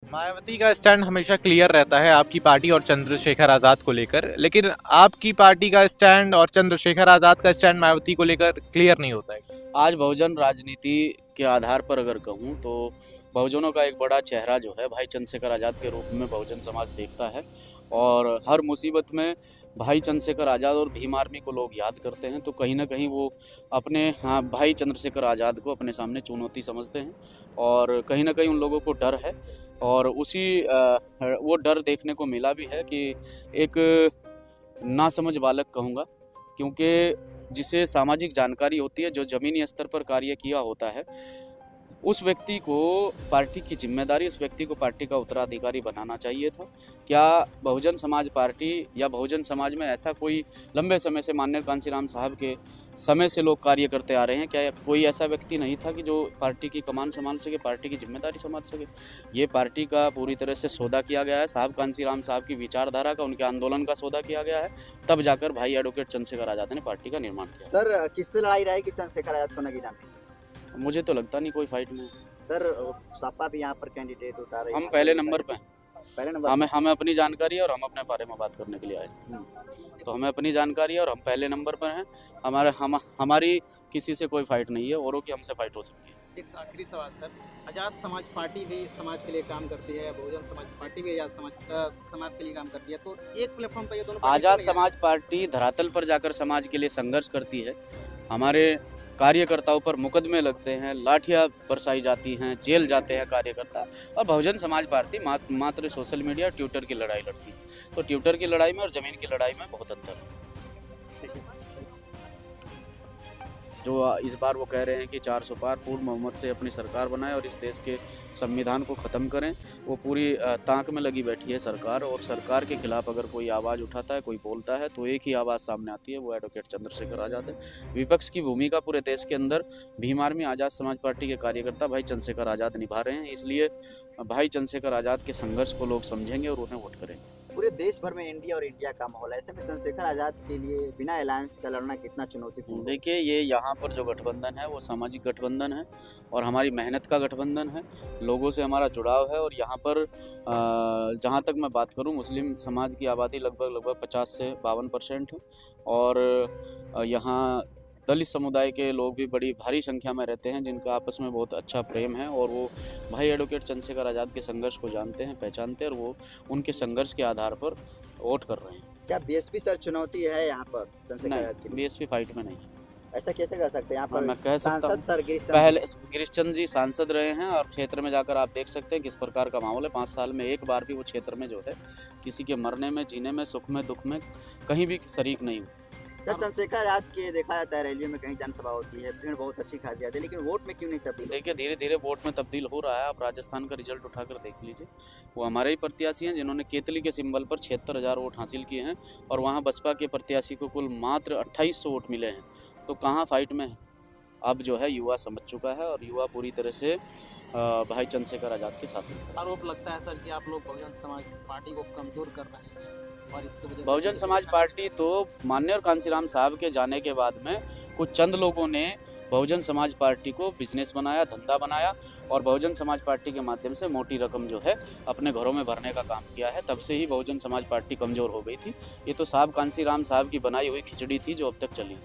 मायावती का स्टैंड हमेशा क्लियर रहता है आपकी पार्टी और चंद्रशेखर आज़ाद को लेकर, लेकिन आपकी पार्टी का स्टैंड और चंद्रशेखर आज़ाद का स्टैंड मायावती को लेकर क्लियर नहीं होता है। आज बहुजन राजनीति के आधार पर अगर कहूँ तो बहुजनों का एक बड़ा चेहरा जो है भाई चंद्रशेखर आज़ाद के रूप में बहुजन समाज देखता है और हर मुसीबत में भाई चंद्रशेखर आज़ाद और भीम आर्मी को लोग याद करते हैं। तो कहीं ना कहीं वो अपने भाई चंद्रशेखर आज़ाद को अपने सामने चुनौती समझते हैं और कहीं ना कहीं उन लोगों को डर है और उसी वो डर देखने को मिला भी है कि एक नासमझ बालक कहूँगा, क्योंकि जिसे सामाजिक जानकारी होती है, जो ज़मीनी स्तर पर कार्य किया होता है, उस व्यक्ति को पार्टी की जिम्मेदारी, उस व्यक्ति को पार्टी का उत्तराधिकारी बनाना चाहिए था। क्या बहुजन समाज पार्टी या बहुजन समाज में ऐसा कोई लंबे समय से माननीय कांशीराम साहब के समय से लोग कार्य करते आ रहे हैं, क्या कोई ऐसा व्यक्ति नहीं था कि जो पार्टी की कमान संभाल सके, पार्टी की जिम्मेदारी संभाल सके? ये पार्टी का पूरी तरह से सौदा किया गया है। साहब कांशीराम साहब की विचारधारा का, उनके आंदोलन का सौदा किया गया है, तब जाकर भाई एडवोकेट चंद्रशेखर आज़ाद ने पार्टी का निर्माण किया। सर किससे लड़ाई रहेगी चंद्रशेखर आजाद को नगीना में? मुझे तो लगता नहीं कोई फाइट में। सर सपा भी यहाँ पर कैंडिडेट उतार रही है। हम पहले नंबर पे हैं। पहले नंबर हमें अपनी जानकारी है और हम अपने बारे में बात करने के लिए आए हैं। तो हमें अपनी जानकारी है और हम पहले नंबर पर हैं। हमारी किसी से कोई फाइट नहीं है, औरों की हमसे फाइट हो सकती है। एक आखिरी सवाल सर, आज़ाद समाज पार्टी भी समाज के लिए काम करती है, बहुजन समाज पार्टी भी आज़ाद समाज के लिए काम करती है, तो एक प्लेटफॉर्म पर ये दोनों पार्टी आज़ाद क्यों नहीं समाज पार्टी धरातल पर जाकर समाज के लिए संघर्ष करती है। हमारे कार्यकर्ताओं पर मुकदमे लगते हैं, लाठियाँ बरसाई जाती हैं, जेल जाते हैं कार्यकर्ता, और बहुजन समाज पार्टी मात्र सोशल मीडिया ट्विटर की लड़ाई लड़ती है। तो ट्विटर की लड़ाई में और ज़मीन की लड़ाई में बहुत अंतर है। जो इस बार वो कह रहे हैं कि 400 पार पूर्ण बहुमत से अपनी सरकार बनाएं और इस देश के संविधान को ख़त्म करें, वो पूरी ताक में लगी बैठी है सरकार। और सरकार के खिलाफ अगर कोई आवाज़ उठाता है, कोई बोलता है, तो एक ही आवाज़ सामने आती है, वो एडवोकेट चंद्रशेखर आज़ाद है। विपक्ष की भूमिका पूरे देश के अंदर भीम आर्मी आज़ाद समाज पार्टी के कार्यकर्ता भाई चंद्रशेखर आज़ाद निभा रहे हैं। इसलिए भाई चंद्रशेखर आज़ाद के संघर्ष को लोग समझेंगे और उन्हें वोट करेंगे। पूरे देश भर में इंडिया और इंडिया का माहौल है, ऐसे में चंद्रशेखर आजाद के लिए बिना अलायंस का लड़ना कितना चुनौतीपूर्ण? देखिए, ये यहाँ पर जो गठबंधन है वो सामाजिक गठबंधन है और हमारी मेहनत का गठबंधन है, लोगों से हमारा जुड़ाव है। और यहाँ पर जहाँ तक मैं बात करूँ, मुस्लिम समाज की आबादी लगभग 50 से 52% है और यहाँ दलित समुदाय के लोग भी बड़ी भारी संख्या में रहते हैं, जिनका आपस में बहुत अच्छा प्रेम है और वो भाई एडवोकेट चंद्रशेखर आज़ाद के संघर्ष को जानते हैं, पहचानते हैं और वो उनके संघर्ष के आधार पर वोट कर रहे हैं। क्या बीएसपी सर चुनौती है यहाँ पर चंद्रशेखर आजाद के नहीं, लिए? बीएसपी फाइट में नहीं है। ऐसा कैसे कर सकते हैं यहाँ पर? मैं कह सकता सांसद हूँ, सर गिरीश पहले गिरीश चंद्र जी सांसद रहे हैं और क्षेत्र में जाकर आप देख सकते हैं किस प्रकार का माहौल है। 5 साल में एक बार भी वो क्षेत्र में जो है किसी के मरने में, जीने में, सुख में, दुख में कहीं भी शरीक नहीं हुए। क्या चंद्रशेखर आजाद के देखा जाता है रैलियों में कहीं जनसभा होती है, भीड़ बहुत अच्छी खासी आती है, लेकिन वोट में क्यों नहीं तब्दील? देखिए, धीरे धीरे वोट में तब्दील हो रहा है। आप राजस्थान का रिजल्ट उठाकर देख लीजिए, वो हमारे ही प्रत्याशी हैं जिन्होंने केतली के सिंबल पर 76,000 वोट हासिल किए हैं और वहाँ बसपा के प्रत्याशी को कुल मात्र 2800 वोट मिले हैं। तो कहाँ फाइट में है? अब जो है युवा समझ चुका है और युवा पूरी तरह से भाई चंद्रशेखर आज़ाद के साथ है। आरोप लगता है सर कि आप लोग बहुजन समाज पार्टी को कमजोर कर रहे हैं और इसकी वजह से बहुजन समाज पार्टी तो माननीय कांशीराम साहब के जाने के बाद में कुछ चंद लोगों ने बहुजन समाज पार्टी को बिजनेस बनाया, धंधा बनाया और बहुजन समाज पार्टी के माध्यम से मोटी रकम जो है अपने घरों में भरने का काम किया है। तब से ही बहुजन समाज पार्टी कमज़ोर हो गई थी। ये तो साहब कांशीराम साहब की बनाई हुई खिचड़ी थी जो अब तक चली।